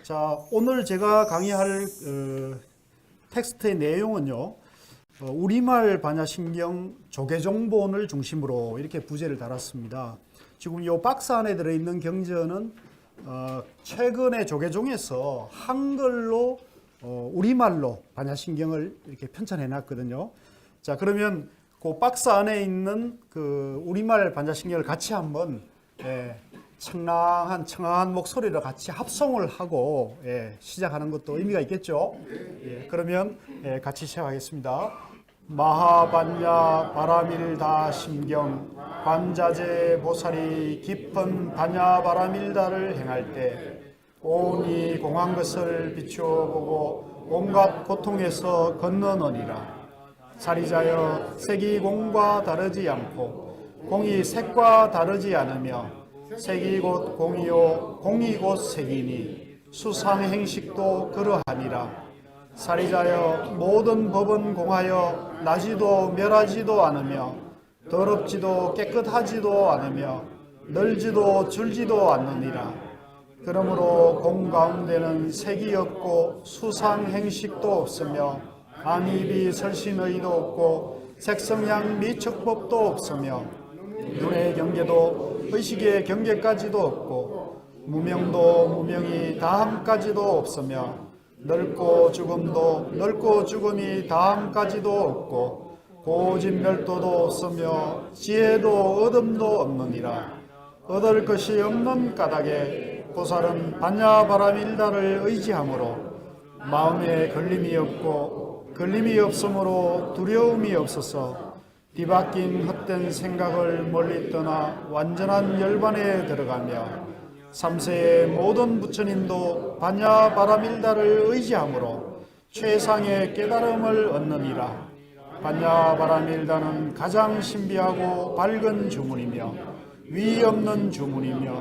자, 오늘 제가 강의할 텍스트의 내용은요, 우리말 반야신경 조계종본을 중심으로 이렇게 부제를 달았습니다. 지금 이 박스 안에 들어있는 경전은 최근에 조계종에서 한글로 우리말로 반야신경을 이렇게 편찬해 놨거든요. 자, 그러면 그 박스 안에 있는 그 우리말 반야신경을 같이 한번 청아한 목소리로 같이 합성을 하고 시작하는 것도 의미가 있겠죠. 그러면 같이 시작하겠습니다. 마하반야 바라밀다 심경 관자재 보살이 깊은 반야 바라밀다를 행할 때 온이 공한 것을 비추어 보고 온갖 고통에서 건너느니라. 사리자여 색이 공과 다르지 않고 공이 색과 다르지 않으며 색이 곧 공이요 공이 곧 색이니 수상행식도 그러하니라. 사리자여 모든 법은 공하여 나지도 멸하지도 않으며 더럽지도 깨끗하지도 않으며 널지도 줄지도 않느니라. 그러므로 공 가운데는 색이 없고 수상행식도 없으며 안입이 설신의도 없고 색성양 미척법도 없으며 눈의 경계도 의식의 경계까지도 없고 무명도 무명이 다함까지도 없으며 넓고 죽음도 넓고 죽음이 다함까지도 없고 고진멸도도 없으며 지혜도 얻음도 없느니라. 얻을 것이 없는 까닭에 보살은 반야바라밀다를 의지하므로 마음에 걸림이 없고 걸림이 없으므로 두려움이 없어서 뒤바뀐 헛된 생각을 멀리 떠나 완전한 열반에 들어가며 삼세의 모든 부처님도 반야바라밀다를 의지하므로 최상의 깨달음을 얻느니라. 반야바라밀다는 가장 신비하고 밝은 주문이며 위 없는 주문이며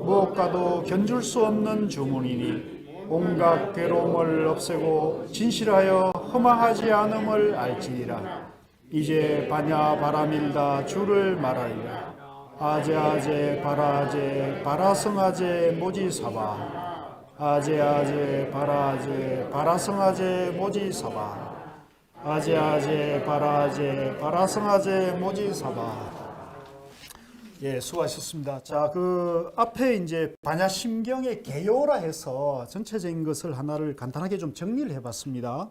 무엇과도 견줄 수 없는 주문이니 온갖 괴로움을 없애고 진실하여 허망하지 않음을 알지니라. 이제 반야바라밀다 주를 말하리라. 아제아제 바라제 바라성아제 모지사바 아제아제 바라제 바라성아제 모지사바 아제아제 바라제 바라성아제 모지사바. 수고하셨습니다. 자, 그 앞에 이제 반야심경의 개요라 해서 전체적인 것을 하나를 간단하게 좀 정리를 해봤습니다.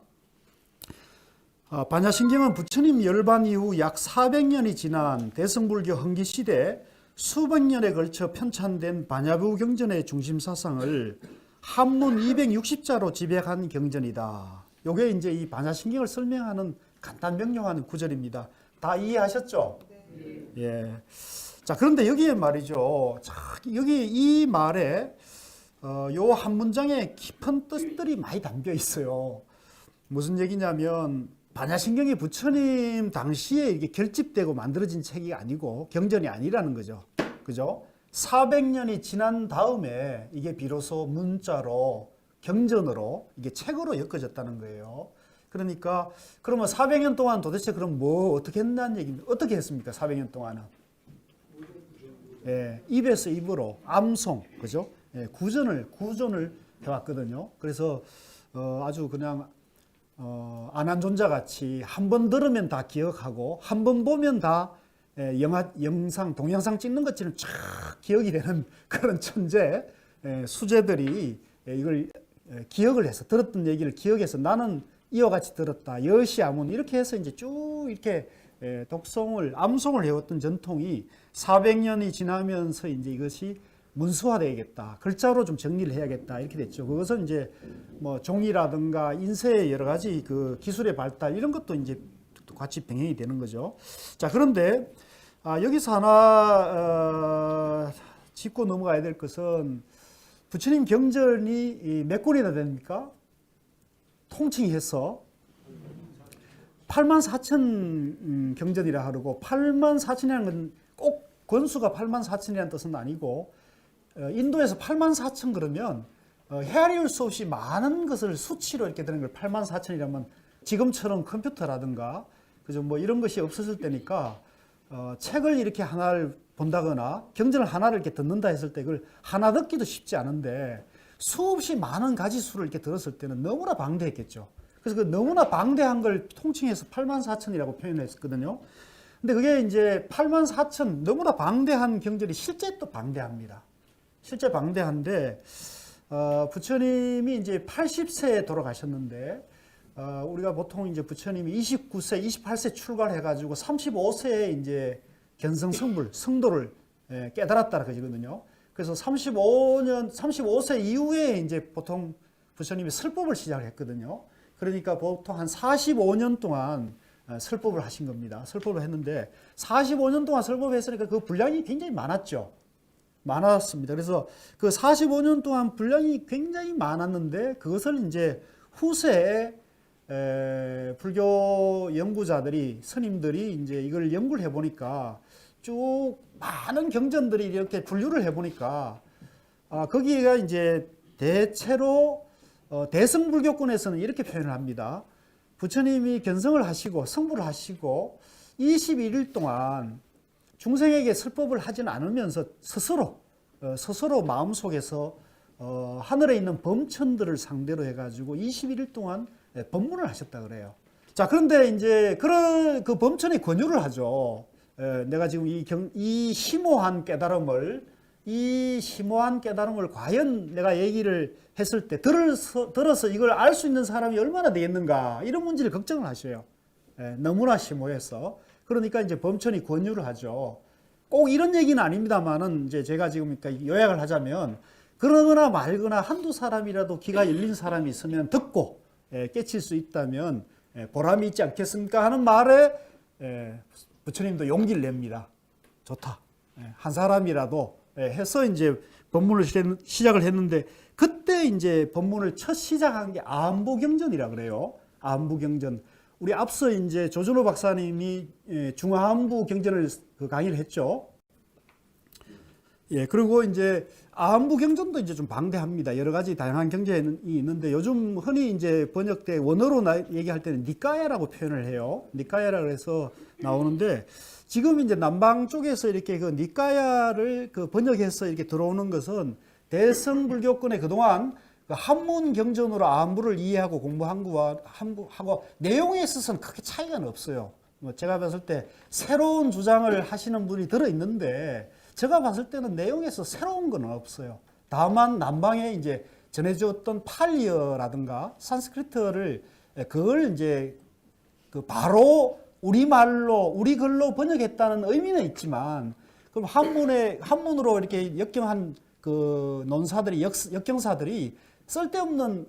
반야신경은 부처님 열반 이후 약 400년이 지난 대승불교 흥기시대 수백 년에 걸쳐 편찬된 반야부 경전의 중심 사상을 한문 260자로 집약한 경전이다. 요게 이제 이 반야신경을 설명하는 간단 명료한 구절입니다. 다 이해하셨죠? 네. 자, 그런데 여기에 말이죠. 자, 여기 이 말에 요 한 문장에 깊은 뜻들이 많이 담겨 있어요. 무슨 얘기냐면 반야신경이 부처님 당시에 이게 결집되고 만들어진 책이 아니고 경전이 아니라는 거죠. 그죠? 400년이 지난 다음에 이게 비로소 문자로 경전으로 이게 책으로 엮어졌다는 거예요. 그러니까 그러면 400년 동안 도대체 그럼 뭐 어떻게 했다는 얘기입니다. 어떻게 했습니까? 400년 동안은. 입에서 입으로 암송, 그죠? 구전을 해왔거든요. 그래서 아주 그냥 안한존자 같이 한 번 들으면 다 기억하고 한 번 보면 다 영상, 동영상 찍는 것처럼 쫙 기억이 되는 그런 천재 수재들이 이걸 기억을 해서 들었던 얘기를 기억해서 나는 이와 같이 들었다. 여시아문 이렇게 해서 이제 쭉 이렇게 독송을 암송을 해왔던 전통이 400년이 지나면서 이제 이것이 문서화되겠다. 글자로 좀 정리를 해야겠다. 이렇게 됐죠. 그것은 이제 뭐 종이라든가 인쇄의 여러 가지 그 기술의 발달 이런 것도 이제 같이 병행이 되는 거죠. 자, 그런데 여기서 하나 짚고 넘어가야 될 것은 부처님 경전이 몇 권이나 됩니까? 통칭 해서 84,000 경전이라 하고 84,000이라는 건 꼭 권수가 84,000이라는 뜻은 아니고 인도에서 84,000 그러면 헤아릴 수 없이 많은 것을 수치로 이렇게 되는 걸 84,000이라면 지금처럼 컴퓨터라든가 그죠 뭐 이런 것이 없었을 때니까 책을 이렇게 하나를 본다거나 경전을 하나를 이렇게 듣는다 했을 때 그걸 하나 듣기도 쉽지 않은데 수없이 많은 가지수를 이렇게 들었을 때는 너무나 방대했겠죠. 그래서 그 너무나 방대한 걸 통칭해서 84,000이라고 표현했거든요. 근데 그게 이제 84,000 너무나 방대한 경전이 실제 또 방대합니다. 실제 방대한데 부처님이 이제 80세에 돌아가셨는데 우리가 보통 이제 부처님이 29세, 28세 출가를 해가지고 35세에 이제 견성성불, 성도를 깨달았다 그러거든요. 그래서 35세 이후에 이제 보통 부처님이 설법을 시작했거든요. 그러니까 보통 한 45년 동안 설법을 하신 겁니다. 설법을 했는데 45년 동안 설법을 했으니까 그 분량이 굉장히 많았죠. 많았습니다. 그래서 그 45년 동안 분량이 굉장히 많았는데 그것을 이제 후세에 불교 연구자들이 스님들이 이제 이걸 연구를 해보니까 쭉 많은 경전들이 이렇게 분류를 해보니까 거기가 이제 대체로 대승불교권에서는 이렇게 표현을 합니다. 부처님이 견성을 하시고 성불을 하시고 21일 동안 중생에게 설법을 하지는 않으면서 스스로 마음속에서 하늘에 있는 범천들을 상대로 해가지고 21일 동안 법문을 하셨다 그래요. 자, 그런데 이제 그 범천이 권유를 하죠. 내가 지금 이 심오한 깨달음을 과연 내가 얘기를 했을 때 들어서 이걸 알 수 있는 사람이 얼마나 되겠는가 이런 문제를 걱정을 하셔요. 너무나 심오해서. 그러니까 이제 범천이 권유를 하죠. 꼭 이런 얘기는 아닙니다만은 이제 제가 지금 요약을 하자면 그러거나 말거나 한두 사람이라도 귀가 열린 사람이 있으면 듣고 깨칠 수 있다면 보람이 있지 않겠습니까 하는 말에 부처님도 용기를 냅니다. 좋다. 한 사람이라도 해서 이제 법문을 시작을 했는데 그때 이제 법문을 첫 시작한 게 아안부경전이라 그래요. 아안부경전. 우리 앞서 이제 조준호 박사님이 중아안부경전을 강의를 했죠. 그리고 이제 아안부경전도 이제 좀 방대합니다. 여러 가지 다양한 경전이 있는데 요즘 흔히 이제 번역돼 원어로 얘기할 때는 니까야라고 표현을 해요. 니까야라고 해서 나오는데 지금 이제 남방 쪽에서 이렇게 그 니까야를 그 번역해서 이렇게 들어오는 것은 대성불교권의 그동안 그 한문 경전으로 아안부를 이해하고 공부한 거와 하고 내용에 있어서는 크게 차이가 없어요. 제가 봤을 때 새로운 주장을 하시는 분이 들어 있는데 제가 봤을 때는 내용에서 새로운 건 없어요. 다만 남방에 이제 전해주었던 팔리어라든가 산스크리트를 그걸 이제 그 바로 우리 글로 번역했다는 의미는 있지만 그럼 한문으로 이렇게 역경한 그 논사들이 역경사들이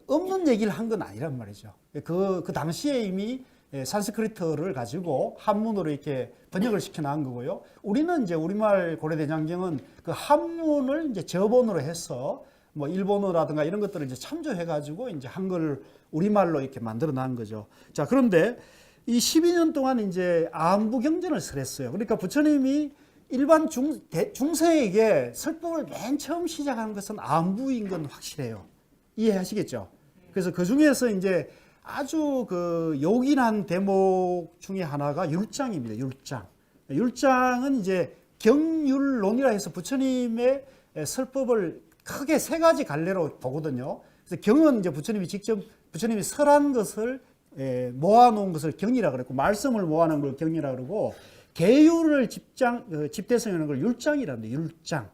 없는 얘기를 한 건 아니란 말이죠. 그 당시에 이미 산스크리트를 가지고 한문으로 이렇게 번역을 시켜 나온 거고요. 우리는 이제 우리말 고려대장경은 그 한문을 이제 저본으로 해서 뭐 일본어라든가 이런 것들을 이제 참조해 가지고 이제 한글을 우리말로 이렇게 만들어 놓은 거죠. 자, 그런데 이 12년 동안 이제 아안부경전을 설했어요. 그러니까 부처님이 일반 중생에게 설법을 맨 처음 시작한 것은 아안부인 건 확실해요. 이해하시겠죠? 그래서 그 중에서 이제 아주 그 요긴한 대목 중에 하나가 율장입니다. 율장. 율장은 이제 경율론이라 해서 부처님의 설법을 크게 세 가지 갈래로 보거든요. 그래서 경은 이제 부처님이 설한 것을 모아놓은 것을 경이라 그랬고, 말씀을 모아놓은 걸 경이라 그러고, 계율을 집대성하는 걸 율장이라 합니다. 율장.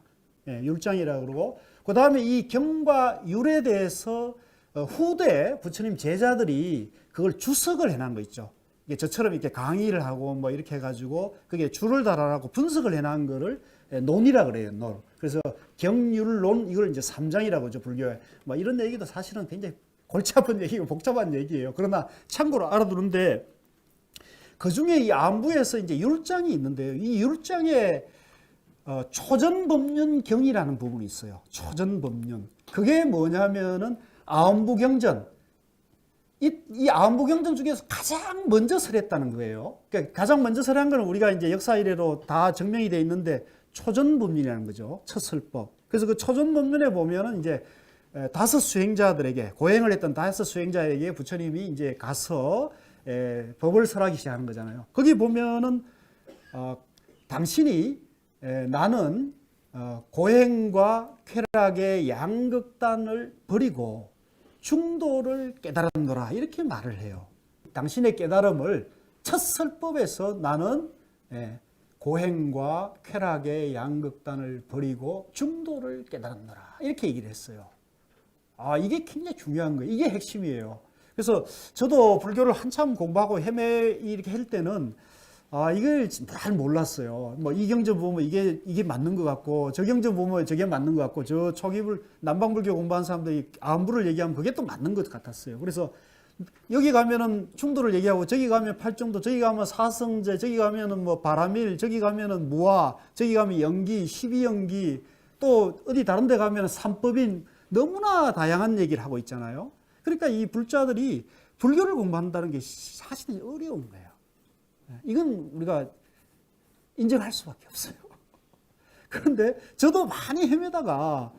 율장이라 그러고, 그 다음에 이 경과 율에 대해서 후대 부처님 제자들이 그걸 주석을 해놓은 거 있죠. 이게 저처럼 이렇게 강의를 하고 뭐 이렇게 해가지고 그게 줄을 달아놓고 분석을 해놓은 거를 논이라 그래요. 논. 그래서 경율론 이걸 이제 3장이라고 하죠. 불교에. 뭐 이런 얘기도 사실은 굉장히 골치 아픈 얘기고 복잡한 얘기예요. 그러나 참고로 알아두는데 그 중에 이 안부에서 이제 율장이 있는데요. 이 율장에 초전법륜경이라는 부분이 있어요. 초전법륜. 그게 뭐냐면은 아안부경전. 이 아안부경전 중에서 가장 먼저 설했다는 거예요. 그러니까 가장 먼저 설한 건 우리가 이제 역사 이래로 다 증명이 돼 있는데 초전법륜이라는 거죠. 첫 설법. 그래서 그 초전법륜에 보면은 이제 다섯 수행자들에게 고행을 했던 다섯 수행자에게 부처님이 이제 가서 법을 설하기 시작하는 거잖아요. 거기 보면은 당신이 나는 고행과 쾌락의 양극단을 버리고 중도를 깨달았노라 이렇게 말을 해요. 당신의 깨달음을 첫 설법에서 나는 고행과 쾌락의 양극단을 버리고 중도를 깨달았노라 이렇게 얘기를 했어요. 이게 굉장히 중요한 거예요. 이게 핵심이에요. 그래서 저도 불교를 한참 공부하고 이렇게 할 때는 이걸 잘 몰랐어요. 뭐 이 경전 보면 이게 맞는 것 같고 저 경전 보면 저게 맞는 것 같고 저 초기불 남방불교 공부한 사람들이 암부를 얘기하면 그게 또 맞는 것 같았어요. 그래서 여기 가면은 충도를 얘기하고 저기 가면 팔정도, 저기 가면 사성제, 저기 가면은 뭐 바라밀, 저기 가면은 무아, 저기 가면 연기, 12연기, 또 어디 다른 데 가면은 삼법인 너무나 다양한 얘기를 하고 있잖아요. 그러니까 이 불자들이 불교를 공부한다는 게 사실은 어려운 거예요. 이건 우리가 인정할 수밖에 없어요. 그런데 저도 많이 헤매다가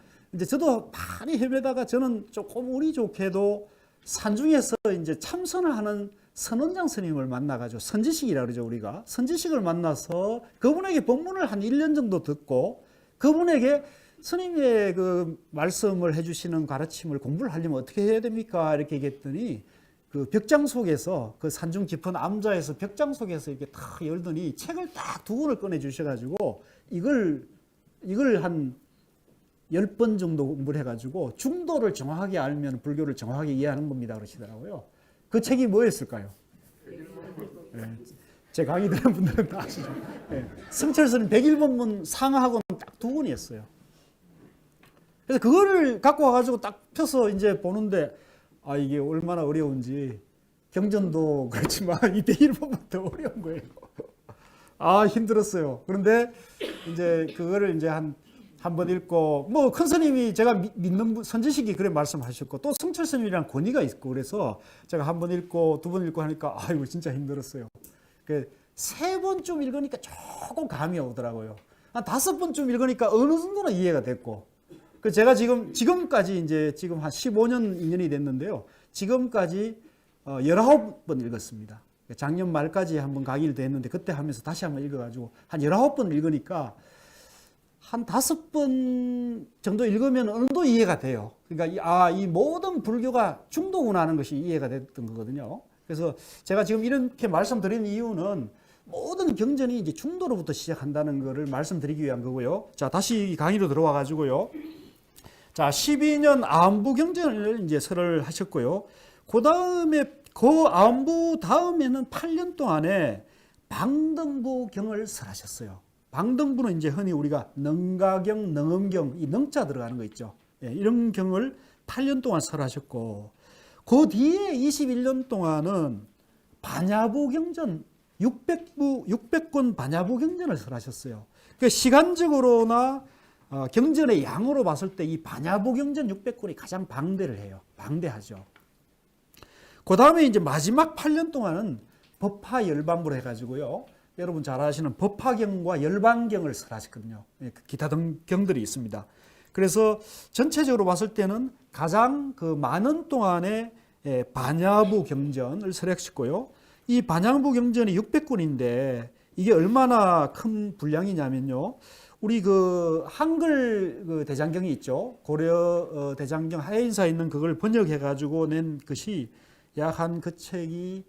저는 조금 운이 좋게도 산중에서 이제 참선을 하는 선원장 스님을 만나가지고 선지식이라고 그러죠, 우리가. 선지식을 만나서 그분에게 법문을 한 1년 정도 듣고 그분에게 스님의 그 말씀을 해주시는 가르침을 공부를 하려면 어떻게 해야 됩니까? 이렇게 얘기했더니 그 벽장 속에서 그 산중 깊은 암자에서 벽장 속에서 이렇게 탁 열더니 책을 딱 2권을 꺼내 주셔가지고 이걸 한 10번 정도 공부를 해가지고 중도를 정확하게 알면 불교를 정확하게 이해하는 겁니다 그러시더라고요. 그 책이 뭐였을까요? 제 강의 들은 분들은 다 아시죠. 성철스님 101법문 상하고는 딱 2권이었어요. 그래서 그거를 갖고 와가지고 딱 펴서 이제 보는데 이게 얼마나 어려운지 경전도 그렇지만 이 101법문 더 어려운 거예요. 힘들었어요. 그런데 이제 그거를 이제 한 번 읽고 뭐 큰 스님이 제가 믿는 선지식이 그래 말씀하셨고 또 성철 스님이랑 권위가 있고 그래서 제가 한 번 읽고 2번 읽고 하니까 이거 진짜 힘들었어요. 그 3번쯤 읽으니까 조금 감이 오더라고요. 한 5번쯤 읽으니까 어느 정도는 이해가 됐고 그 제가 지금까지 이제 지금 한 15년 2년이 됐는데요. 지금까지 19번 읽었습니다. 작년 말까지 한번 강의를 했는데 그때 하면서 다시 한번 읽어가지고 한 19번 읽으니까 한 5번 정도 읽으면 어느 정도 이해가 돼요. 그러니까 이 모든 불교가 중도구나 하는 것이 이해가 됐던 거거든요. 그래서 제가 지금 이렇게 말씀드리는 이유는 모든 경전이 이제 중도로부터 시작한다는 것을 말씀드리기 위한 거고요. 자, 다시 강의로 들어와 가지고요. 자, 12년 암부 경전을 이제 설을 하셨고요. 그 암부 다음에는 8년 동안에 방등부 경을 설하셨어요. 방등부는 이제 흔히 우리가 능가경, 능엄경, 이 능자 들어가는 거 있죠. 이런 경을 8년 동안 설하셨고, 그 뒤에 21년 동안은 반야부 경전, 600권 반야부 경전을 설하셨어요. 그러니까 시간적으로나 경전의 양으로 봤을 때 이 반야부 경전 600권이 가장 방대를 해요. 방대하죠. 그 다음에 이제 마지막 8년 동안은 법화 열반부를 해가지고요. 여러분 잘 아시는 법화경과 열반경을 설하셨거든요. 기타 등 경들이 있습니다. 그래서 전체적으로 봤을 때는 가장 그 많은 동안의 반야부 경전을 설하셨고요. 이 반야부 경전이 600권인데 이게 얼마나 큰 분량이냐면요. 우리 그 한글 그 대장경이 있죠. 고려 대장경 하해인사에 있는 그걸 번역해 가지고 낸 것이 약 한 그 책이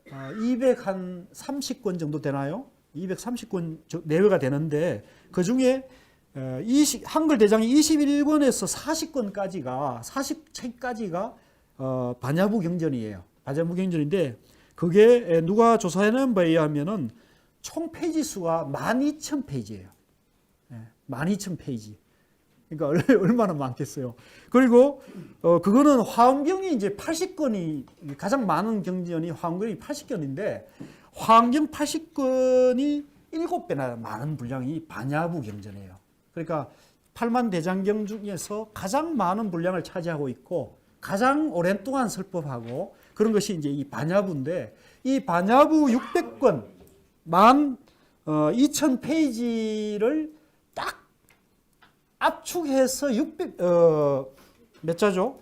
230권 정도 되나요? 230권 내외가 되는데 그 중에 한글 대장이 21권에서 40권까지가 반야부 경전이에요. 반야부 경전인데 그게 누가 조사해낸 바에 의하면은 총 페이지 수가 12,000페이지예요. 12,000페이지. 그러니까 얼마나 많겠어요. 그리고 그거는 화엄경이 이제 80권이 가장 많은 경전이 화엄경이 80권인데 화엄경 80권이 7배나 많은 분량이 반야부 경전이에요. 그러니까 8만 대장경 중에서 가장 많은 분량을 차지하고 있고 가장 오랜 동안 설법하고 그런 것이 이제 이 반야부인데 이 반야부 600권 12,000페이지를 딱 압축해서 몇 자죠?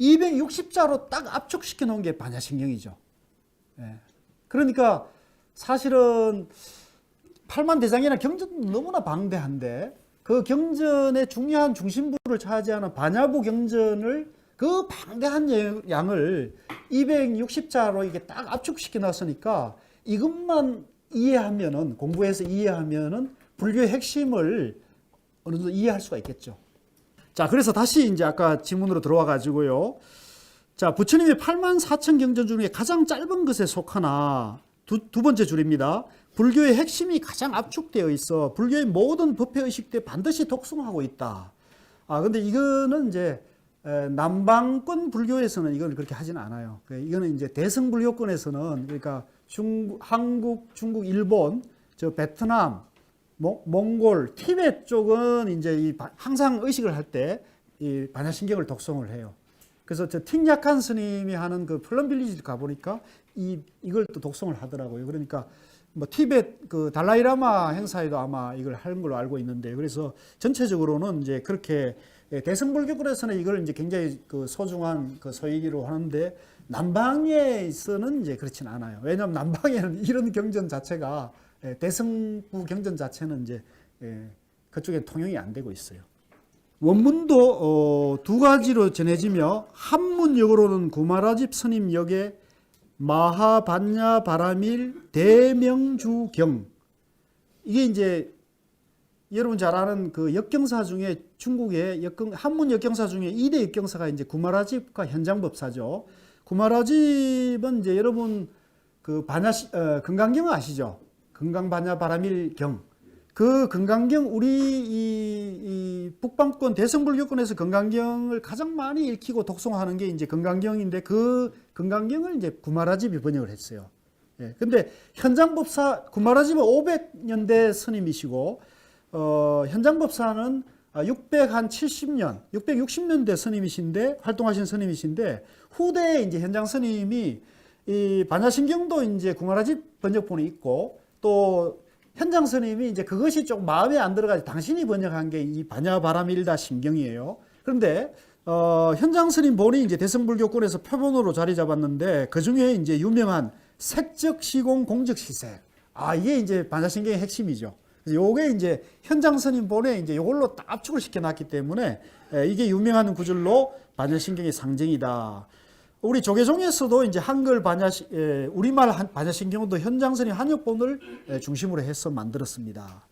260자로 딱 압축시켜 놓은 게 반야신경이죠. 그러니까 사실은 팔만대장이나 경전도 너무나 방대한데 그 경전의 중요한 중심부를 차지하는 반야부 경전을 그 방대한 양을 260자로 이게 딱 압축시켜 놨으니까 이것만 이해하면은, 공부해서 이해하면은 불교의 핵심을 어느 정도 이해할 수가 있겠죠. 자, 그래서 다시 이제 아까 지문으로 들어와 가지고요. 자, 부처님의 84,000 경전 중에 가장 짧은 것에 속하나 두 번째 줄입니다. 불교의 핵심이 가장 압축되어 있어 불교의 모든 법회 의식 때 반드시 독송하고 있다. 근데 이거는 이제 남방권 불교에서는 이걸 그렇게 하지는 않아요. 이거는 이제 대승불교권에서는, 그러니까 한국, 중국, 일본, 저 베트남, 몽골, 티베트 쪽은 이제 항상 의식을 할 때 이 반야신경을 독송을 해요. 그래서 저 틱약한 스님이 하는 그 플럼빌리지 가보니까 이걸 또 독송을 하더라고요. 그러니까 뭐 티베트 그 달라이라마 행사에도 아마 이걸 하는 걸로 알고 있는데, 그래서 전체적으로는 이제 그렇게 대승불교권에서는 이걸 이제 굉장히 그 소중한 그 소이기로 하는데, 남방에서는 이제 그렇진 않아요. 왜냐하면 남방에는 이런 경전 자체가, 대승부 경전 자체는 이제 그쪽에 통용이 안 되고 있어요. 원문도 두 가지로 전해지며, 한문역으로는 구마라집 스님 역의 마하반야 바라밀 대명주경, 이게 이제 여러분 잘 아는 그 역경사 중에, 중국의 한문 역경사 중에 2대 역경사가 이제 구마라집과 현장법사죠. 구마라집은 이제 여러분 그 금강경 아시죠? 금강반야 바라밀경. 그 금강경, 우리 이 북방권 대승불교권에서 금강경을 가장 많이 읽히고 독송하는 게 이제 금강경인데, 그 금강경을 이제 구마라집이 번역을 했어요. 근데 현장법사 구마라집은 500년대 스님이시고, 현장법사는 670년, 660년대 스님이신데, 활동하신 스님이신데, 후대에 이제 현장 스님이 이 반야신경도 이제 구마라집 번역본이 있고, 또 현장 스님이 이제 그것이 좀 마음에 안 들어가지고 당신이 번역한 게 이 반야바라밀다 신경이에요. 그런데 현장 스님 본이 이제 대승불교권에서 표본으로 자리 잡았는데, 그 중에 이제 유명한 색적 시공 공적 시색, 이게 이제 반야신경의 핵심이죠. 그래서 요게 이제 현장 스님 본에 이제 요걸로 딱 압축을 시켜놨기 때문에 이게 유명한 구절로 반야신경의 상징이다. 우리 조계종에서도 이제 한글 우리말 반야신경도 현장 스님 한역본을 중심으로 해서 만들었습니다.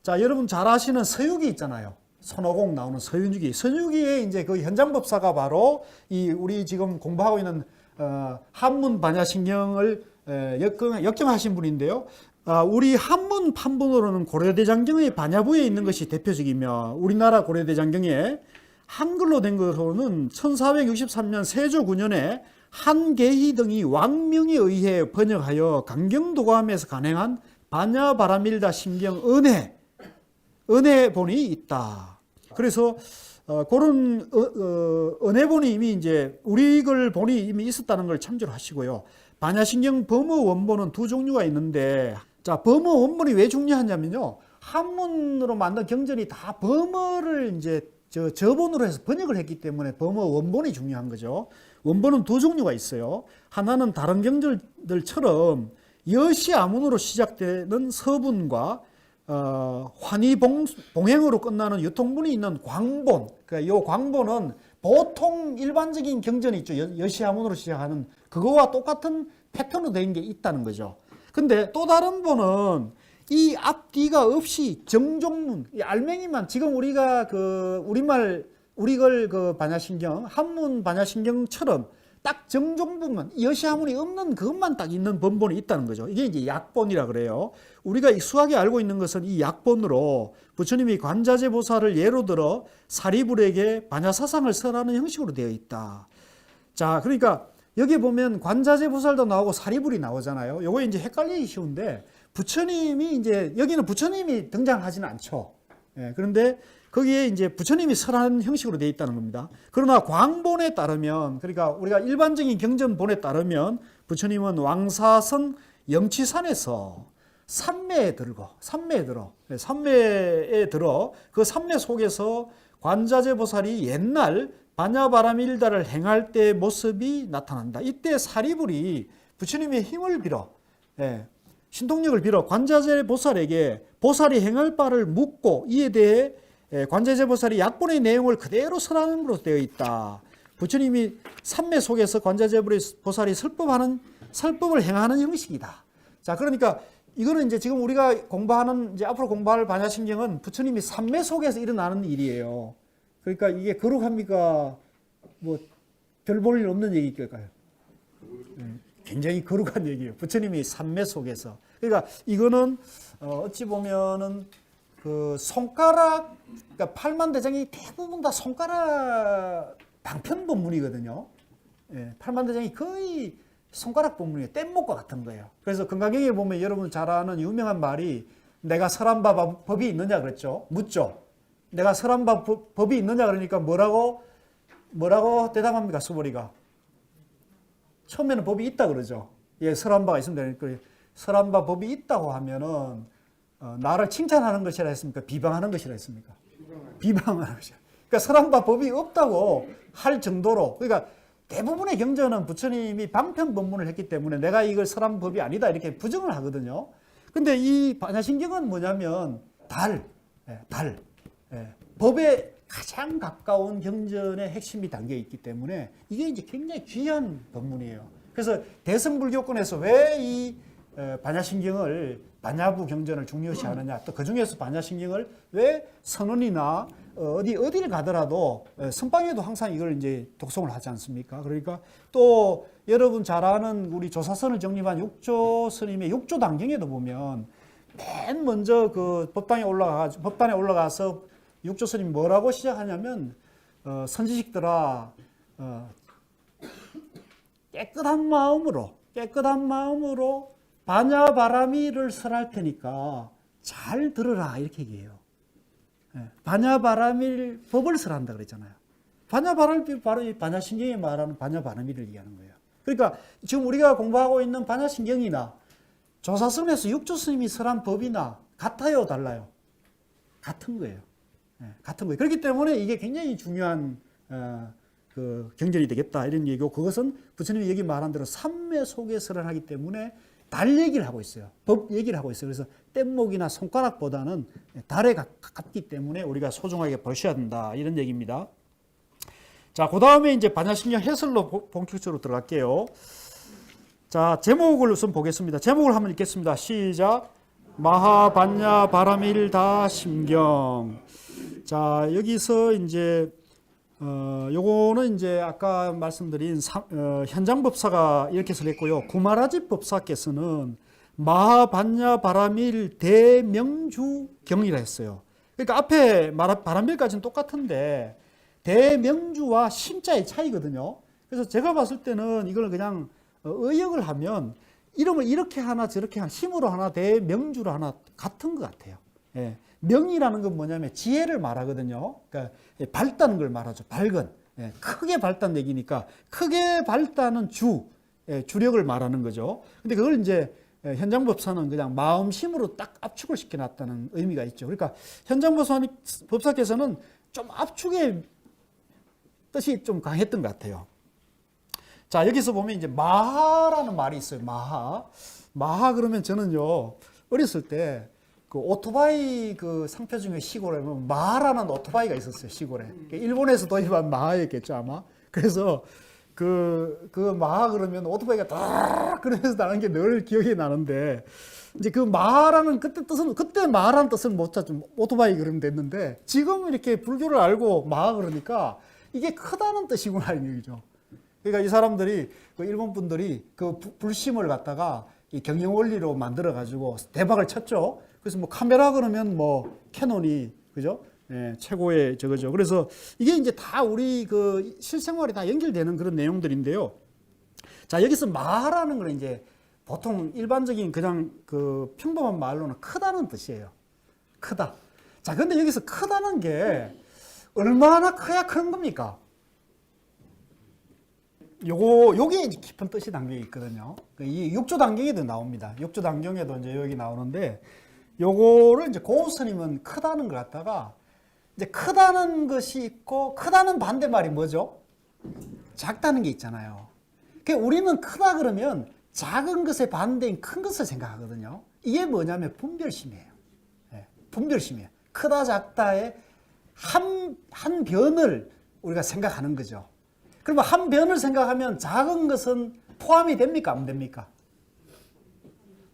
자, 여러분 잘 아시는 서유기 있잖아요. 손오공 나오는 서유기. 서유기의 이제 그 현장법사가 바로 이 우리 지금 공부하고 있는 한문 반야신경을 역경하신 분인데요. 우리 한문 판본으로는 고려대장경의 반야부에 있는 것이 대표적이며, 우리나라 고려대장경에 한글로 된 것으로는 1463년 세조 9년에 한계희 등이 왕명에 의해 번역하여 강경도감에서 간행한 반야바라밀다 신경 은혜본이 있다. 그래서 그런 은혜본이 이미 이제 우리 글 본이 이미 있었다는 걸 참조를 하시고요. 반야신경 범어 원본은 두 종류가 있는데, 자, 범어 원본이 왜 중요하냐면요, 한문으로 만든 경전이 다 범어를 이제 저본으로 해서 번역을 했기 때문에 범어 원본이 중요한 거죠. 원본은 두 종류가 있어요. 하나는 다른 경전들처럼 여시아문으로 시작되는 서분과 환희봉행으로 끝나는 유통문이 있는 광본. 그러니까 이 광본은 보통 일반적인 경전이 있죠. 여시아문으로 시작하는 그거와 똑같은 패턴으로 된 게 있다는 거죠. 근데 또 다른 본은 이 앞뒤가 없이 정종문, 알맹이만, 지금 우리가 그 우리글 그 반야신경, 한문 반야신경처럼 딱 정종부만, 여시아문이 없는 그것만 딱 있는 번본이 있다는 거죠. 이게 이제 약본이라 그래요. 우리가 수학에 알고 있는 것은 이 약본으로 부처님이 관자재 보살을 예로 들어 사리불에게 반야사상을 설하는 형식으로 되어 있다. 자, 그러니까 여기 보면 관자재 보살도 나오고 사리불이 나오잖아요. 요거 이제 헷갈리기 쉬운데, 부처님이 이제 여기는 부처님이 등장하지는 않죠. 그런데 거기에 이제 부처님이 설한 형식으로 되어 있다는 겁니다. 그러나 광본에 따르면, 그러니까 우리가 일반적인 경전본에 따르면 부처님은 왕사선 영치산에서 산매에 들어 그 산매 속에서 관자재 보살이 옛날 반야바라밀다를 행할 때의 모습이 나타난다. 이때 사리불이 부처님의 힘을 빌어 신통력을 빌어 관자재 보살에게 보살이 행할 바를 묻고 이에 대해 관자재 보살이 약본의 내용을 그대로 설하는 것으로 되어 있다. 부처님이 삼매 속에서 관자재 보살이 설법을 행하는 형식이다. 자, 그러니까 이거는 이제 지금 우리가 공부하는 이제 앞으로 공부할 반야심경은 부처님이 삼매 속에서 일어나는 일이에요. 그러니까 이게 거룩합니까? 뭐 별 볼 일 없는 얘기일까요? 굉장히 거룩한 얘기예요. 부처님이 삼매 속에서. 그러니까 이거는 어찌 보면은 그 손가락, 그러니까 팔만대장이 대부분 다 손가락 방편 법문이거든요. 예, 팔만대장이 거의 손가락 법문이에요. 뗏목과 같은 거예요. 그래서 건강경에 보면 여러분 잘 아는 유명한 말이 내가 설한 바 법이 있느냐 그랬죠. 묻죠. 내가 설한 바 법이 있느냐 그러니까 뭐라고 대답합니까? 수보리가. 처음에는 법이 있다 그러죠. 예, 설한 바가 있으면 되니까 설한 바 법이 있다고 하면은 나를 칭찬하는 것이라 했습니까? 비방하는 것이라 했습니까? 비방하는 것이라. 그러니까 설한 바 법이 없다고 할 정도로, 그러니까 대부분의 경전은 부처님이 방편 법문을 했기 때문에 내가 이걸 설한 법이 아니다 이렇게 부정을 하거든요. 근데 이 반야심경은 뭐냐면 법에 가장 가까운 경전의 핵심이 담겨 있기 때문에 이게 이제 굉장히 귀한 법문이에요. 그래서 대승불교권에서 왜 이 반야심경을 반야부 경전을 중요시하느냐, 또 그 중에서 반야심경을 왜 선언이나 어디를 가더라도 선방에도 항상 이걸 이제 독송을 하지 않습니까? 그러니까 또 여러분 잘 아는 우리 조사선을 정립한 육조 스님의 육조 단경에도 보면 맨 먼저 그 법단에 올라가서 육조 스님이 뭐라고 시작하냐면 선지식들아 깨끗한 마음으로 반야바라미를 설할 테니까 잘 들으라 이렇게 얘기해요. 반야바라밀 법을 설한다 그랬잖아요. 반야바라밀 바로 이 반야심경이 말하는 반야바라밀을 얘기하는 거예요. 그러니까 지금 우리가 공부하고 있는 반야심경이나 조사선에서 육조 스님이 설한 법이나 같아요, 달라요? 같은 거예요. 같은 거예요. 그렇기 때문에 이게 굉장히 중요한 그 경전이 되겠다 이런 얘기고, 그것은 부처님이 여기 말한 대로 삼매 속에 설을 하기 때문에 달 얘기를 하고 있어요. 법 얘기를 하고 있어요. 그래서 뗏목이나 손가락보다는 달에 가깝기 때문에 우리가 소중하게 보셔야 된다 이런 얘기입니다. 자, 그 다음에 이제 반야심경 해설로 본격적으로 들어갈게요. 자, 제목을 우선 보겠습니다. 제목을 한번 읽겠습니다. 시작. 마하반야 바라밀다 심경. 자, 여기서 이제 요거는 이제 아까 말씀드린 현장법사가 이렇게 설했고요. 구마라집 법사께서는 마하반야 바라밀 대명주경이라 했어요. 그러니까 앞에 바라밀까지는 똑같은데 대명주와 심자의 차이거든요. 그래서 제가 봤을 때는 이걸 그냥 의역을 하면 이름을 이렇게 하나 저렇게 하나 힘으로 하나 대명주로 하나 같은 것 같아요. 예. 명이라는 건 뭐냐면 지혜를 말하거든요. 그러니까 밝다는 걸 말하죠. 밝은. 예. 크게 밝다는 얘기니까 크게 밝다는 주력을 말하는 거죠. 근데 그걸 이제 현장법사는 그냥 마음심으로 딱 압축을 시켜놨다는 의미가 있죠. 그러니까 현장법사께서는 좀 압축의 뜻이 좀 강했던 것 같아요. 자, 여기서 보면 이제 마하라는 말이 있어요. 마하 그러면 저는요, 어렸을 때 그 오토바이 그 상표 중에 시골에 보면 마하라는 오토바이가 있었어요. 시골에. 일본에서 도입한 마하였겠죠, 아마. 그래서 그 마하 그러면 오토바이가 딱 그러면서 나는 게 늘 기억이 나는데, 이제 그 마하라는 그때 마하라는 뜻은 못 찾죠. 오토바이 그러면 됐는데, 지금 이렇게 불교를 알고 마하 그러니까 이게 크다는 뜻이구나, 이런 얘기죠. 그러니까 이 사람들이, 그 일본 분들이 그 불심을 갖다가 이 경영 원리로 만들어 가지고 대박을 쳤죠. 그래서 뭐 카메라 그러면 뭐 캐논이, 그죠? 예, 최고의 저거죠. 그래서 이게 이제 다 우리 그 실생활에 다 연결되는 그런 내용들인데요. 자, 여기서 마하라는 건 이제 보통 일반적인 그냥 그 평범한 말로는 크다는 뜻이에요. 크다. 자, 근데 여기서 크다는 게 얼마나 커야 큰 겁니까? 요게 이제 깊은 뜻이 담겨 있거든요. 이 육조 단경에도 나옵니다. 육조 단경에도 이제 여기 나오는데, 요거를 이제 고스님은 크다는 걸 갖다가 이제 크다는 것이 있고, 크다는 반대말이 뭐죠? 작다는 게 있잖아요. 그러니까 우리는 크다 그러면 작은 것의 반대인 큰 것을 생각하거든요. 이게 뭐냐면 분별심이에요. 예, 분별심이에요. 크다 작다의 한 변을 우리가 생각하는 거죠. 그러면 한 변을 생각하면 작은 것은 포함이 됩니까? 안 됩니까?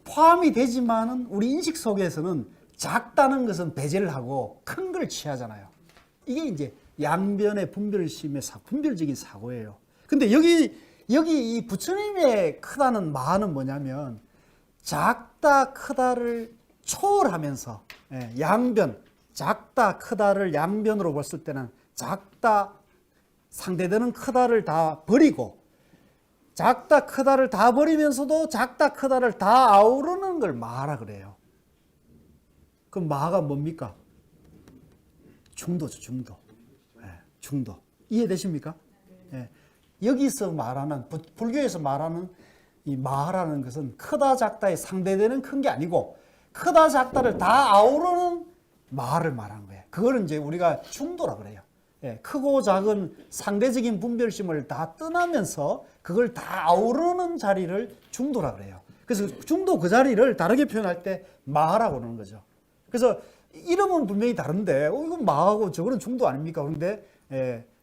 포함이 되지만은 우리 인식 속에서는 작다는 것은 배제를 하고 큰 걸 취하잖아요. 이게 이제 양변의 분별심의 분별적인 사고예요. 근데 여기 이 부처님의 크다는 마는 뭐냐면 작다 크다를 초월하면서 양변, 작다 크다를 양변으로 봤을 때는 작다 상대되는 크다를 다 버리고 작다 크다를 다 버리면서도 작다 크다를 다 아우르는 걸 마라 그래요. 그럼 마가 뭡니까? 중도죠, 중도. 중도. 이해되십니까? 여기서 말하는, 불교에서 말하는 이 마라는 것은 크다 작다에 상대되는 큰 게 아니고 크다 작다를 다 아우르는 마를 말하는 거예요. 그거는 이제 우리가 중도라 그래요. 크고 작은 상대적인 분별심을 다 떠나면서 그걸 다 아우르는 자리를 중도라 그래요. 그래서 중도 그 자리를 다르게 표현할 때 마라고 그러는 거죠. 그래서 이름은 분명히 다른데 이건 마하고 저거는 중도 아닙니까? 그런데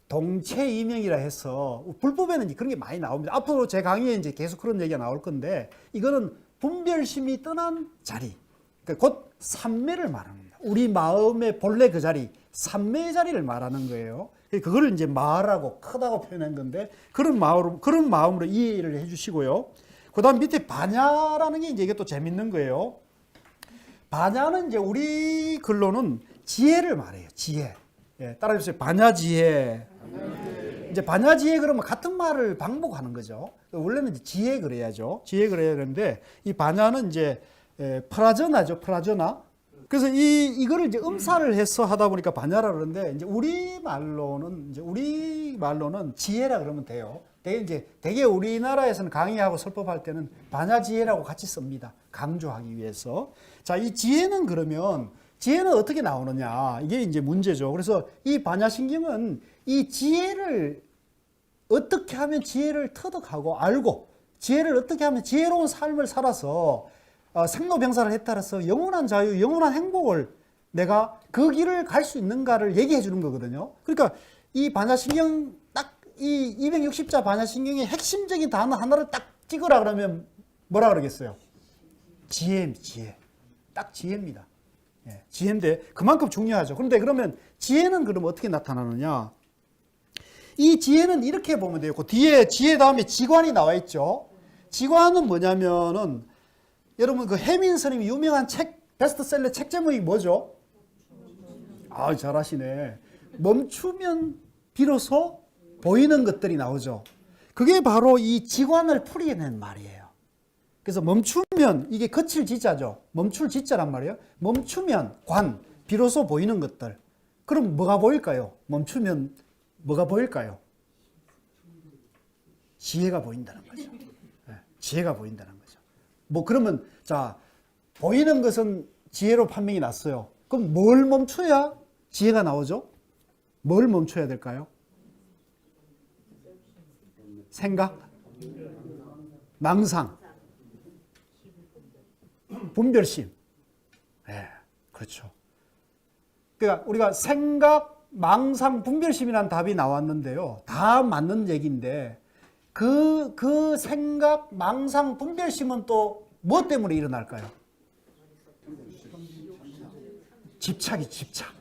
동체 이명이라 해서 불법에는 그런 게 많이 나옵니다. 앞으로 제 강의에 이제 계속 그런 얘기가 나올 건데 이거는 분별심이 떠난 자리, 그러니까 곧 삼매를 말합니다. 우리 마음의 본래 그 자리, 삼매의 자리를 말하는 거예요. 그거를 이제 마라고 크다고 표현한 건데 그런 마음으로 이해를 해주시고요. 그다음 밑에 반야라는 게 이제 이게 또 재밌는 거예요. 반야는 이제 우리 글로는 지혜를 말해요. 지혜. 따라해주세요. 반야지혜. 이제 반야지혜 그러면 같은 말을 반복하는 거죠. 원래는 이제 지혜 그래야죠. 지혜 그래야 되는데 이 반야는 이제 프라저나죠. 프라저나. 그래서 이거를 이제 음사를 해서 하다 보니까 반야라 그러는데 이제 우리 말로는 지혜라 그러면 돼요. 되게 우리나라에서는 강의하고 설법할 때는 반야지혜라고 같이 씁니다. 강조하기 위해서. 자, 이 지혜는 그러면 지혜는 어떻게 나오느냐? 이게 이제 문제죠. 그래서 이 반야신경은 이 지혜를 어떻게 하면 지혜를 터득하고 알고 지혜를 어떻게 하면 지혜로운 삶을 살아서 생로병사를 해탈해서 영원한 자유, 영원한 행복을 내가 그 길을 갈 수 있는가를 얘기해 주는 거거든요. 그러니까 이 반야신경 딱 이 260자 반야신경의 핵심적인 단어 하나를 딱 찍으라 그러면 뭐라 그러겠어요? 지혜. 딱 지혜입니다. 지혜인데 그만큼 중요하죠. 그런데 그러면 지혜는 그럼 어떻게 나타나느냐? 이 지혜는 이렇게 보면 돼요. 그 뒤에 지혜 다음에 지관이 나와 있죠. 지관은 뭐냐면은 여러분 그 해민 스님이 유명한 책 베스트셀러 책 제목이 뭐죠? 아, 잘하시네. 멈추면 비로소 보이는 것들이 나오죠. 그게 바로 이 지관을 풀이해낸 말이에요. 그래서 멈추면 이게 거칠 지자죠. 멈출 지자란 말이에요. 멈추면 관, 비로소 보이는 것들. 그럼 뭐가 보일까요? 멈추면 뭐가 보일까요? 지혜가 보인다는 거죠. 지혜가 보인다는 거죠. 뭐 그러면 자, 보이는 것은 지혜로 판명이 났어요. 그럼 뭘 멈춰야 지혜가 나오죠? 뭘 멈춰야 될까요? 생각, 망상, 분별심. 그렇죠. 그러니까 우리가 생각, 망상, 분별심이라는 답이 나왔는데요. 다 맞는 얘기인데 그 생각, 망상, 분별심은 또 뭐 때문에 일어날까요? 집착이 집착.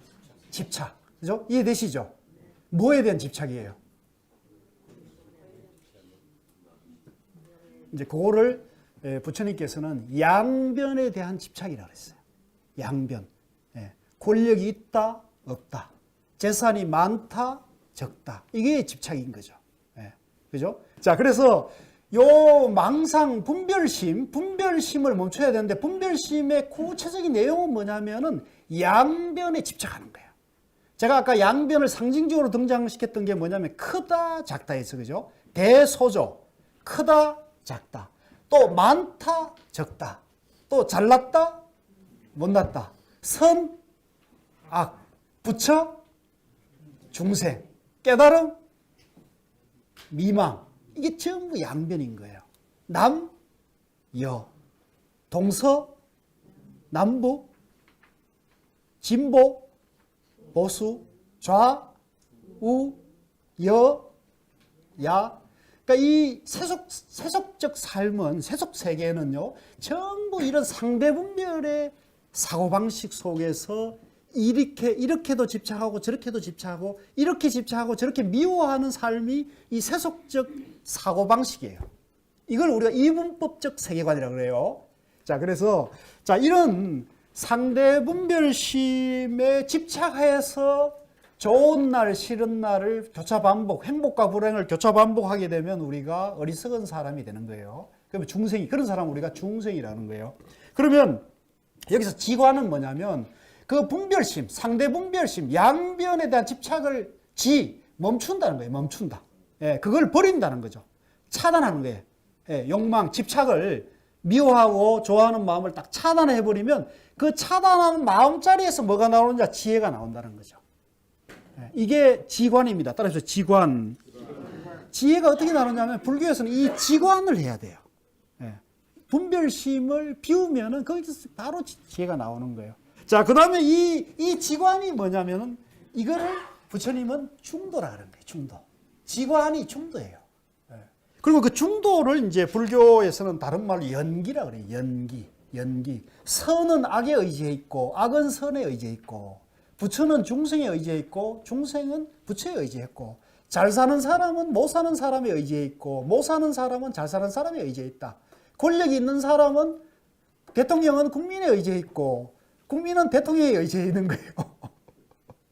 그죠? 이해되시죠? 뭐에 대한 집착이에요? 이제 그거를 부처님께서는 양변에 대한 집착이라고 했어요. 양변. 권력이 있다, 없다. 재산이 많다, 적다. 이게 집착인 거죠. 그죠? 자, 그래서 요 망상, 분별심을 멈춰야 되는데 분별심의 구체적인 내용은 뭐냐면은 양변에 집착하는 거예요. 제가 아까 양변을 상징적으로 등장시켰던 게 뭐냐면 크다, 작다에서 그죠? 대소조, 크다, 작다. 또 많다, 적다. 또 잘났다, 못났다. 선, 악, 부처, 중생, 깨달음, 미망. 이게 전부 양변인 거예요. 남, 여. 동서, 남북, 진보, 보수, 좌, 우, 여, 야. 그러니까 이 세속적 삶은, 세속 세계는요, 전부 이런 상대분별의 사고방식 속에서 이렇게도 집착하고 저렇게도 집착하고 이렇게 집착하고 저렇게 미워하는 삶이 이 세속적 사고방식이에요. 이걸 우리가 이분법적 세계관이라고 그래요. 자, 그래서 자, 이런 상대분별심에 집착해서 좋은 날, 싫은 날을 교차 반복, 행복과 불행을 교차 반복하게 되면 우리가 어리석은 사람이 되는 거예요. 그러면 중생이, 그런 사람은 우리가 중생이라는 거예요. 그러면 여기서 지관은 뭐냐면 그 분별심, 상대 분별심, 양변에 대한 집착을 멈춘다는 거예요. 멈춘다. 예, 그걸 버린다는 거죠. 차단하는 거예요. 예, 욕망, 집착을 미워하고 좋아하는 마음을 딱 차단해버리면 그 차단하는 마음자리에서 뭐가 나오느냐? 지혜가 나온다는 거죠. 예, 이게 지관입니다. 따라서 지관. 지혜가 어떻게 나오냐면 불교에서는 이 지관을 해야 돼요. 예, 분별심을 비우면은 거기서 바로 지혜가 나오는 거예요. 자, 그 다음에 이 지관이 뭐냐면은 이거를 부처님은 중도라 하는 거예요. 중도. 지관이 중도예요. 예. 그리고 그 중도를 이제 불교에서는 다른 말로 연기라 그래요. 연기. 선은 악에 의지해 있고, 악은 선에 의지해 있고, 부처는 중생에 의지해 있고, 중생은 부처에 의지해 있고, 잘 사는 사람은 못 사는 사람에 의지해 있고, 못 사는 사람은 잘 사는 사람에 의지해 있다. 권력이 있는 사람은, 대통령은 국민에 의지해 있고, 국민은 대통령에 의지해 있는 거예요.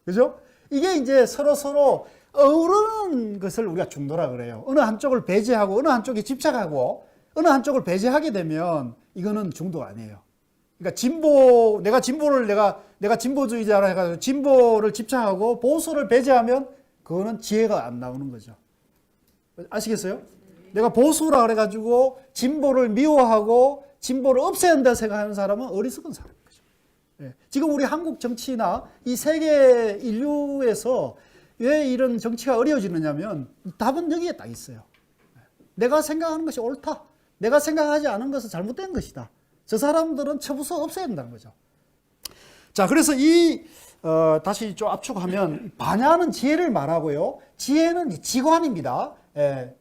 그죠? 이게 이제 서로 어우러는 것을 우리가 중도라 그래요. 어느 한쪽을 배제하고, 어느 한쪽에 집착하고, 어느 한쪽을 배제하게 되면 이거는 중도가 아니에요. 그러니까 내가 진보주의자라 해가지고 진보를 집착하고 보수를 배제하면 그거는 지혜가 안 나오는 거죠. 아시겠어요? 내가 보수라 그래가지고 진보를 미워하고 진보를 없애야 한다 생각하는 사람은 어리석은 사람인 거죠. 예. 지금 우리 한국 정치나 이 세계 인류에서 왜 이런 정치가 어려워지느냐면 답은 여기에 딱 있어요. 내가 생각하는 것이 옳다. 내가 생각하지 않은 것은 잘못된 것이다. 저 사람들은 처부서 없애야 된다는 거죠. 자, 그래서 다시 좀 압축하면 반야는 지혜를 말하고요. 지혜는 지관입니다. 예,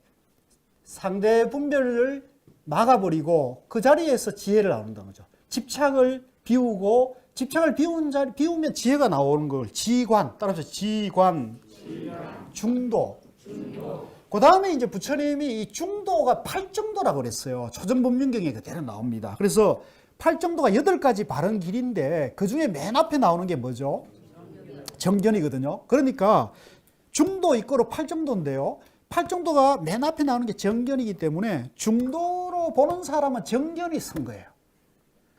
상대 분별을 막아버리고 그 자리에서 지혜를 나온다는 거죠. 집착을 비우고 집착을 비우면 지혜가 나오는 걸 지관, 따라서 지관, 중도. 그 다음에 이제 부처님이 이 중도가 8정도라고 그랬어요. 조전법륜경에 그대로 나옵니다. 그래서 8정도가 8가지 바른 길인데 그 중에 맨 앞에 나오는 게 뭐죠? 정견이거든요. 그러니까 중도 이꼬로 8정도인데요. 8정도가 맨 앞에 나오는 게 정견이기 때문에 중도로 보는 사람은 정견이 선 거예요.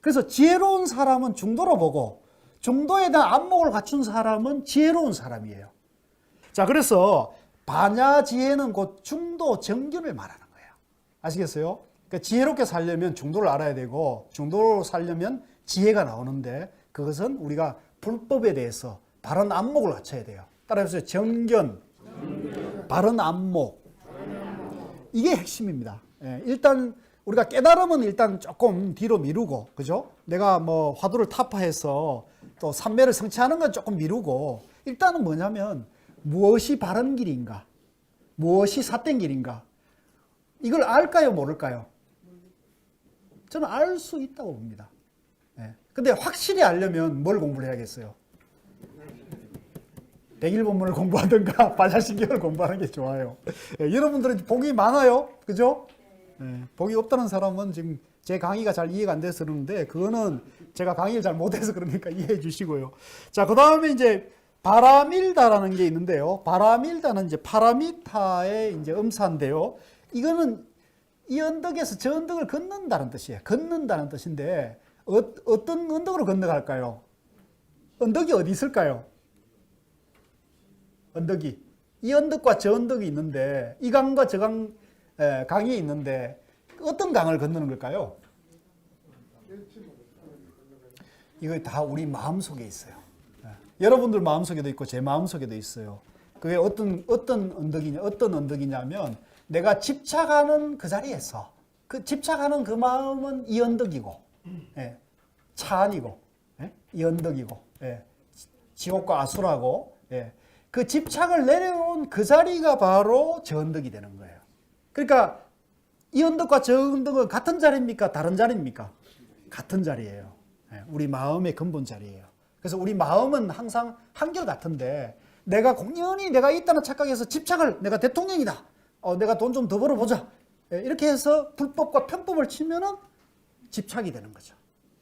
그래서 지혜로운 사람은 중도로 보고 중도에 대한 안목을 갖춘 사람은 지혜로운 사람이에요. 자, 그래서 반야지혜는 곧 중도 정견을 말하는 거예요. 아시겠어요? 그러니까 지혜롭게 살려면 중도를 알아야 되고 중도로 살려면 지혜가 나오는데 그것은 우리가 불법에 대해서 바른 안목을 갖춰야 돼요. 따라서 정견, 바른 안목, 이게 핵심입니다. 예, 일단 우리가 깨달음은 일단 조금 뒤로 미루고, 그죠? 내가 뭐 화두를 타파해서 또 삼매를 성취하는 건 조금 미루고, 일단은 뭐냐면 무엇이 바른 길인가? 무엇이 삿된 길인가? 이걸 알까요? 모를까요? 저는 알 수 있다고 봅니다. 예. 근데 확실히 알려면 뭘 공부를 해야겠어요? 백일본문을 공부하든가 반야신경을 공부하는 게 좋아요. 예, 여러분들은 복이 많아요. 그죠? 예, 복이 없다는 사람은 지금 제 강의가 잘 이해가 안 돼서 그러는데 그거는 제가 강의를 잘 못해서 그러니까 이해해 주시고요. 자, 그 다음에 이제 바라밀다라는 게 있는데요. 바라밀다는 이제 파라미타의 이제 음사인데요. 이거는 이 언덕에서 저 언덕을 걷는다는 뜻이에요. 걷는다는 뜻인데 어떤 언덕으로 건너갈까요? 언덕이 어디 있을까요? 언덕이 이 언덕과 저 언덕이 있는데 이 강과 저 강이 있는데 어떤 강을 건너는 걸까요? 이거 다 우리 마음속에 있어요. 여러분들 마음속에도 있고 제 마음속에도 있어요. 그게 어떤 언덕이냐면 내가 집착하는 그 자리에서 그 집착하는 그 마음은 이언덕이고, 예, 차안이고, 예, 이언덕이고, 예, 지옥과 아수라고, 예, 그 집착을 내려온 그 자리가 바로 저언덕이 되는 거예요. 그러니까 이 언덕과 저 언덕은 같은 자리입니까? 다른 자리입니까? 같은 자리예요. 예, 우리 마음의 근본 자리예요. 그래서 우리 마음은 항상 한결같은데 내가 공연히 내가 있다는 착각에서 집착을 내가 대통령이다. 내가 돈 좀 더 벌어보자. 예, 이렇게 해서 불법과 편법을 치면은 집착이 되는 거죠.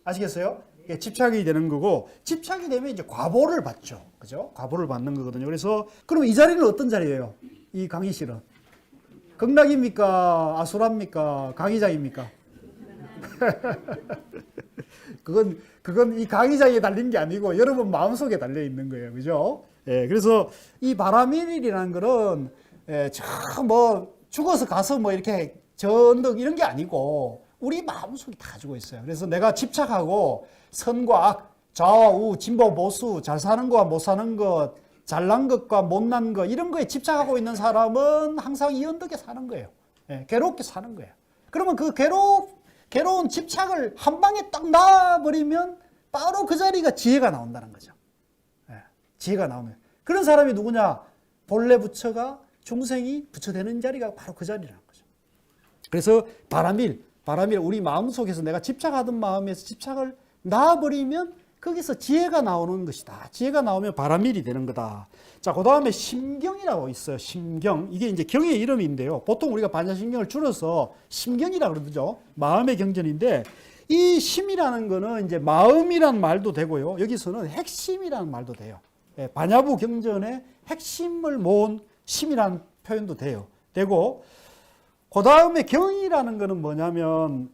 아시겠어요? 예, 집착이 되는 거고 집착이 되면 이제 과보를 받죠. 그죠? 과보를 받는 거거든요. 그래서 그럼 이 자리는 어떤 자리예요? 이 강의실은 극락입니까? 아수라입니까? 강의장입니까? 그건 이 강의장에 달린 게 아니고 여러분 마음속에 달려 있는 거예요. 그죠? 예, 그래서 이 바라밀이라는 거는 예, 뭐 죽어서 가서 뭐 이렇게 저 언덕 이런 게 아니고 우리 마음속에 다 가지고 있어요. 그래서 내가 집착하고 선과 악, 좌와 우, 진보 보수, 잘 사는 거와 못 사는 것, 잘난 것과 못난 것 이런 거에 집착하고 있는 사람은 항상 이 언덕에 사는 거예요. 예, 괴롭게 사는 거예요. 그러면 그 괴로운 집착을 한 방에 딱 놔버리면 바로 그 자리가 지혜가 나온다는 거죠. 예, 지혜가 나오는. 그런 사람이 누구냐? 본래 부처가 중생이 부처되는 자리가 바로 그 자리라는 거죠. 그래서 바라밀 우리 마음속에서 내가 집착하던 마음에서 집착을 놔버리면 거기서 지혜가 나오는 것이다. 지혜가 나오면 바라밀이 되는 거다. 자, 그 다음에 심경이라고 있어요. 심경. 이게 이제 경의 이름인데요. 보통 우리가 반야심경을 줄여서 심경이라고 그러죠. 마음의 경전인데 이 심이라는 거는 이제 마음이란 말도 되고요. 여기서는 핵심이라는 말도 돼요. 예, 반야부 경전의 핵심을 모은 심이라는 표현도 되고 그 다음에 경이라는 거는 뭐냐면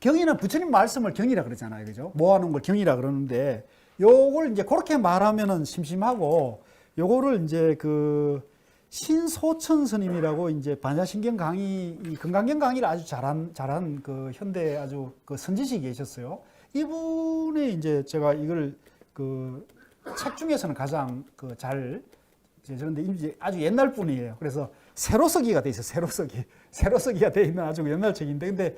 경이는 부처님 말씀을 경이라 그러잖아요. 그죠? 모아놓은 걸 경이라 그러는데 요걸 이제 그렇게 말하면은 심심하고 요거를 이제 그 신소천 스님이라고 이제 반야심경 강의, 이 금강경 강의를 아주 잘한 그 현대 아주 그 선지식이 계셨어요. 이분이 이제 제가 이걸 그 책 중에서는 가장 그 잘 그런데 이제 아주 옛날 분이에요. 그래서 세로 쓰기가 돼 있어요. 세로 쓰기가 돼 있는 아주 옛날 책인데, 근데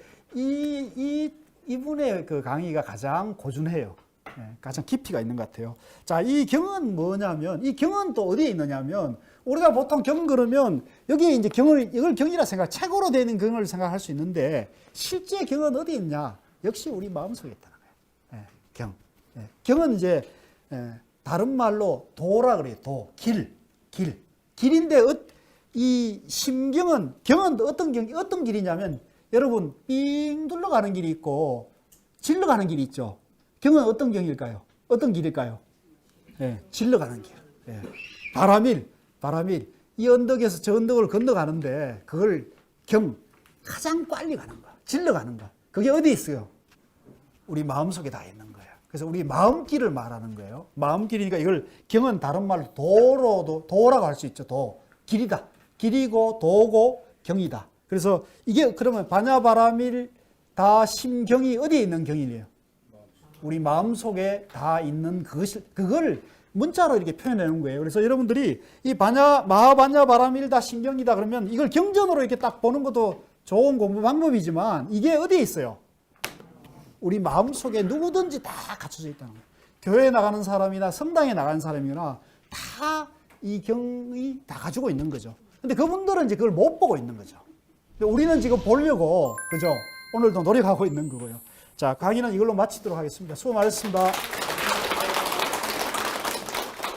이분의 그 강의가 가장 고준해요. 예, 가장 깊이가 있는 것 같아요. 자, 이 경은 뭐냐면, 이 경은 또 어디에 있느냐면, 우리가 보통 경 그러면 여기에 이제 이걸 경이라 책으로 되어 있는 경을 생각할 수 있는데, 실제 경은 어디에 있냐? 역시 우리 마음속에 있다는 거예요. 예, 경. 예, 경은 이제 다른 말로 도라 그래요. 길인데 이 심경은 어떤 길이냐면 여러분 삥 둘러가는 길이 있고 질러가는 길이 있죠. 경은 어떤 경일까요? 어떤 길일까요? 예, 질러가는 길. 예. 바라밀 이 언덕에서 저 언덕을 건너가는데 그걸 가장 빨리 가는 거, 질러가는 거. 그게 어디 있어요? 우리 마음속에 다 있는 거예요. 그래서 우리 마음길을 말하는 거예요. 마음길이니까 이걸 경은 다른 말로 도라고 할 수 있죠. 길이다. 길이고 도고 경이다. 그래서 이게 그러면 반야바라밀 다 심경이 어디에 있는 경이래요? 우리 마음속에 다 있는 그걸 문자로 이렇게 표현해 놓은 거예요. 그래서 여러분들이 이 마하반야바라밀 다 심경이다 그러면 이걸 경전으로 이렇게 딱 보는 것도 좋은 공부 방법이지만 이게 어디에 있어요? 우리 마음속에 누구든지 다 갖춰져 있다는 거예요. 교회에 나가는 사람이나 성당에 나가는 사람이나 다 이 경이 다 가지고 있는 거죠. 근데 그분들은 이제 그걸 못 보고 있는 거죠. 근데 우리는 지금 보려고, 그죠? 오늘도 노력하고 있는 거고요. 자, 강의는 이걸로 마치도록 하겠습니다. 수고 많으셨습니다.